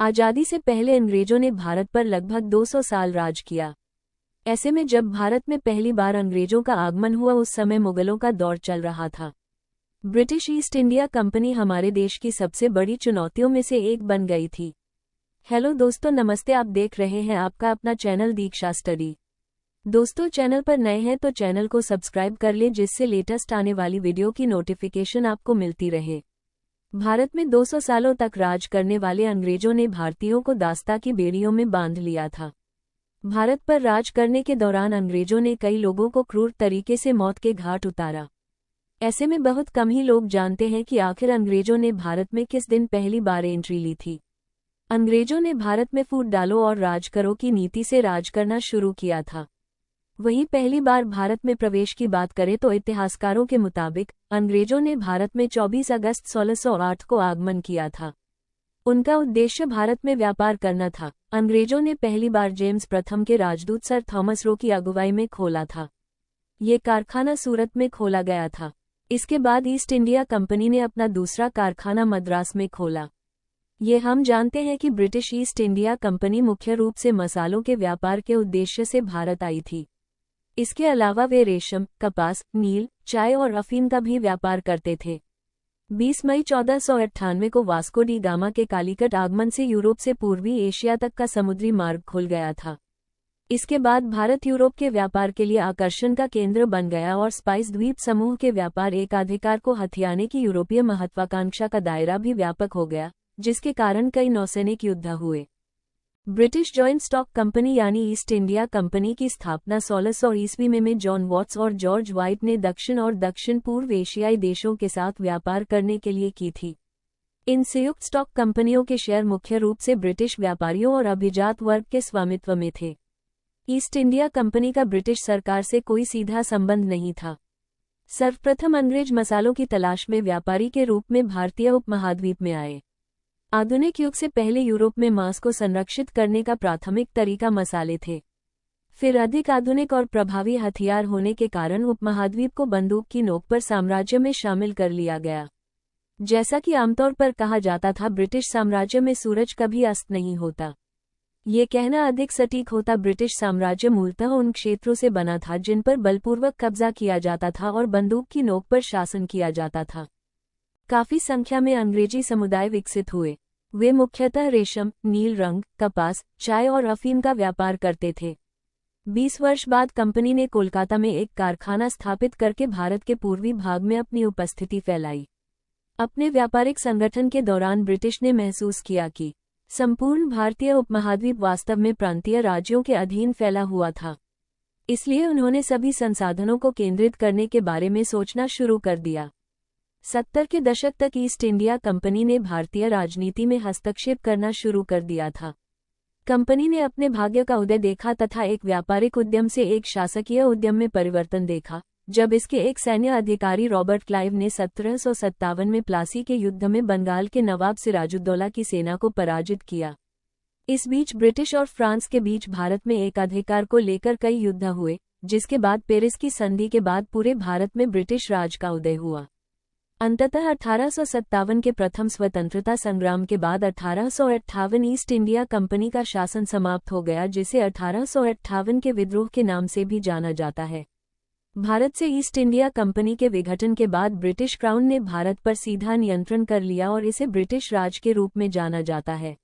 आज़ादी से पहले अंग्रेजों ने भारत पर लगभग 200 साल राज किया। ऐसे में जब भारत में पहली बार अंग्रेजों का आगमन हुआ उस समय मुगलों का दौर चल रहा था। ब्रिटिश ईस्ट इंडिया कंपनी हमारे देश की सबसे बड़ी चुनौतियों में से एक बन गई थी। हेलो दोस्तों, नमस्ते। आप देख रहे हैं आपका अपना चैनल दीक्षा स्टडी। दोस्तों, चैनल पर नए हैं तो चैनल को सब्सक्राइब कर लें जिससे लेटेस्ट आने वाली वीडियो की नोटिफिकेशन आपको मिलती रहे। भारत में 200 सालों तक राज करने वाले अंग्रेजों ने भारतीयों को दास्ता की बेड़ियों में बांध लिया था। भारत पर राज करने के दौरान अंग्रेजों ने कई लोगों को क्रूर तरीके से मौत के घाट उतारा। ऐसे में बहुत कम ही लोग जानते हैं कि आखिर अंग्रेजों ने भारत में किस दिन पहली बार एंट्री ली थी। अंग्रेजों ने भारत में फूट डालो और राज करो की नीति से राज करना शुरू किया था। वहीं पहली बार भारत में प्रवेश की बात करें तो इतिहासकारों के मुताबिक अंग्रेजों ने भारत में 24 अगस्त 1608 को आगमन किया था। उनका उद्देश्य भारत में व्यापार करना था। अंग्रेजों ने पहली बार जेम्स प्रथम के राजदूत सर थॉमस रो की अगुवाई में खोला था। ये कारखाना सूरत में खोला गया था। इसके बाद ईस्ट इंडिया कंपनी ने अपना दूसरा कारखाना मद्रास में खोला। ये हम जानते हैं कि ब्रिटिश ईस्ट इंडिया कंपनी मुख्य रूप से मसालों के व्यापार के उद्देश्य से भारत आई थी। इसके अलावा वे रेशम, कपास, नील, चाय और अफीम का भी व्यापार करते थे। 20 मई 1498 को वास्को डी गामा के कालीकट आगमन से यूरोप से पूर्वी एशिया तक का समुद्री मार्ग खुल गया था। इसके बाद भारत यूरोप के व्यापार के लिए आकर्षण का केंद्र बन गया और स्पाइस द्वीप समूह के व्यापार एकाधिकार को हथियाने की यूरोपीय महत्वाकांक्षा का दायरा भी व्यापक हो गया, जिसके कारण कई नौसैनिक युद्ध हुए। ब्रिटिश जॉइंट स्टॉक कंपनी यानी ईस्ट इंडिया कंपनी की स्थापना 1600 ईस्वी में जॉन वॉट्स और जॉर्ज व्हाइट ने दक्षिण और दक्षिण पूर्व एशियाई देशों के साथ व्यापार करने के लिए की थी। इन संयुक्त स्टॉक कंपनियों के शेयर मुख्य रूप से ब्रिटिश व्यापारियों और अभिजात वर्ग के स्वामित्व में थे। ईस्ट इंडिया कंपनी का ब्रिटिश सरकार से कोई सीधा संबंध नहीं था। सर्वप्रथम अंग्रेज मसालों की तलाश में व्यापारी के रूप में भारतीय उपमहाद्वीप में आए। आधुनिक युग से पहले यूरोप में मांस को संरक्षित करने का प्राथमिक तरीका मसाले थे। फिर अधिक आधुनिक और प्रभावी हथियार होने के कारण उपमहाद्वीप को बंदूक की नोक पर साम्राज्य में शामिल कर लिया गया। जैसा कि आमतौर पर कहा जाता था, ब्रिटिश साम्राज्य में सूरज कभी अस्त नहीं होता। ये कहना अधिक सटीक होता। ब्रिटिश साम्राज्य मूलतः उन क्षेत्रों से बना था जिन पर बलपूर्वक कब्जा किया जाता था और बंदूक की नोक पर शासन किया जाता था। काफी संख्या में अंग्रेजी समुदाय विकसित हुए। वे मुख्यतः रेशम, नील रंग, कपास, चाय और अफीम का व्यापार करते थे। 20 वर्ष बाद कंपनी ने कोलकाता में एक कारखाना स्थापित करके भारत के पूर्वी भाग में अपनी उपस्थिति फैलाई। अपने व्यापारिक संगठन के दौरान ब्रिटिश ने महसूस किया कि संपूर्ण भारतीय उपमहाद्वीप वास्तव में प्रांतीय राज्यों के अधीन फैला हुआ था। इसलिए उन्होंने सभी संसाधनों को केंद्रित करने के बारे में सोचना शुरू कर दिया। 70 के दशक तक ईस्ट इंडिया कंपनी ने भारतीय राजनीति में हस्तक्षेप करना शुरू कर दिया था। कंपनी ने अपने भाग्य का उदय देखा तथा एक व्यापारिक उद्यम से एक शासकीय उद्यम में परिवर्तन देखा, जब इसके एक सैन्य अधिकारी रॉबर्ट क्लाइव ने 1757 में प्लासी के युद्ध में बंगाल के नवाब सिराजुद्दौला की सेना को पराजित किया। इस बीच ब्रिटिश और फ्रांस के बीच भारत में एकाधिकार को लेकर कई युद्ध हुए, जिसके बाद पेरिस की संधि के बाद पूरे भारत में ब्रिटिश राज का उदय हुआ। अंततः 1857 के प्रथम स्वतंत्रता संग्राम के बाद 1858 ईस्ट इंडिया कंपनी का शासन समाप्त हो गया, जिसे 1858 के विद्रोह के नाम से भी जाना जाता है। भारत से ईस्ट इंडिया कंपनी के विघटन के बाद ब्रिटिश क्राउन ने भारत पर सीधा नियंत्रण कर लिया और इसे ब्रिटिश राज के रूप में जाना जाता है।